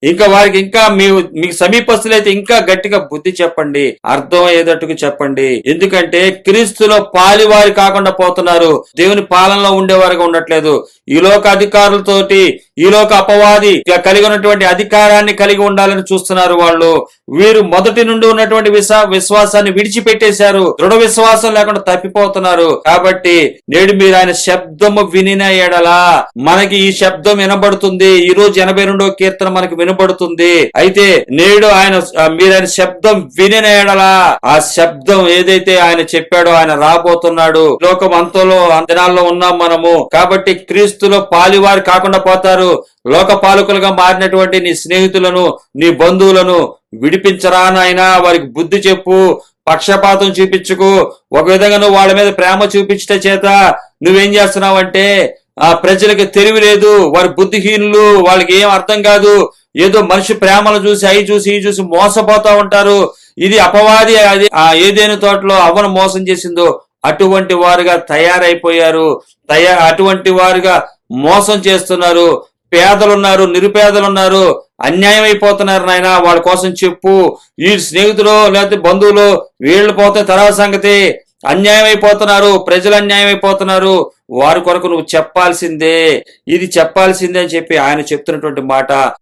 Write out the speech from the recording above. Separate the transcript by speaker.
Speaker 1: ఇంకా వారికి ఇంకా మీకు సమీపస్తులైతే ఇంకా గట్టిగా బుద్ధి చెప్పండి, అర్థం అయ్యేటట్టుగా చెప్పండి. ఎందుకంటే క్రీస్తులో పాలివారి కాకుండా పోతున్నారు, దేవుని పాలనలో ఉండేవారుగా ఉండట్లేదు. ఈ లోక అధికారులతోటి, ఈ లోక అపవాది కలిగి ఉన్నటువంటి అధికారాన్ని కలిగి ఉండాలని చూస్తున్నారు వాళ్ళు. వీరు మొదటి నుండి ఉన్నటువంటి విశ్వాసాన్ని విడిచిపెట్టేశారు, దృఢ విశ్వాసం లేకుండా తప్పిపోతున్నారు. కాబట్టి నేడు మీరు ఆయన శబ్దము వినిన ఎడలా, మనకి ఈ శబ్దం వినబడుతుంది. ఈ రోజు 82వ కీర్తన మనకు వినబడుతుంది. అయితే నేడు మీరు ఆయన శబ్దం వినిన ఎడలా, ఆ శబ్దం ఏదైతే ఆయన చెప్పాడో ఆయన రాబోతున్నాడు. లోకం అంతలో దినాల్లో ఉన్నాం మనము. కాబట్టి క్రీస్తులో పాలివారు కాకుండా పోతారు. లోక పాలకులుగా మారినటువంటి నీ స్నేహితులను, నీ బంధువులను విడిపించరా నాయనా, వారికి బుద్ధి చెప్పు, పక్షపాతం చూపించుకు. ఒక విధంగా నువ్వు వాళ్ళ మీద ప్రేమ చూపించట చేత నువ్వేం చేస్తున్నావంటే, ఆ ప్రజలకు తెలివి లేదు, వారి బుద్ధిహీనులు, వాళ్ళకి ఏం అర్థం కాదు, ఏదో మనిషి ప్రేమలు చూసి అవి చూసి ఈ చూసి మోసపోతా ఉంటారు. ఇది అపవాది అది ఏదేను తోటలో అవ్వను మోసం చేసిందో అటువంటి వారుగా తయారైపోయారు. అటువంటి వారుగా మోసం చేస్తున్నారు. పేదలున్నారు, నిరుపేదలున్నారు, అన్యాయం అయిపోతున్నారు. నాయన వాళ్ళ కోసం చెప్పు. ఈ స్నేహితులు లేకపోతే బంధువులు వీళ్ళు పోతే తర్వాత సంగతి, అన్యాయం అయిపోతున్నారు, ప్రజలు అన్యాయం అయిపోతున్నారు, వారి కొరకు నువ్వు చెప్పాల్సిందే, ఇది చెప్పాల్సిందే అని చెప్పి ఆయన చెప్తున్నటువంటి మాట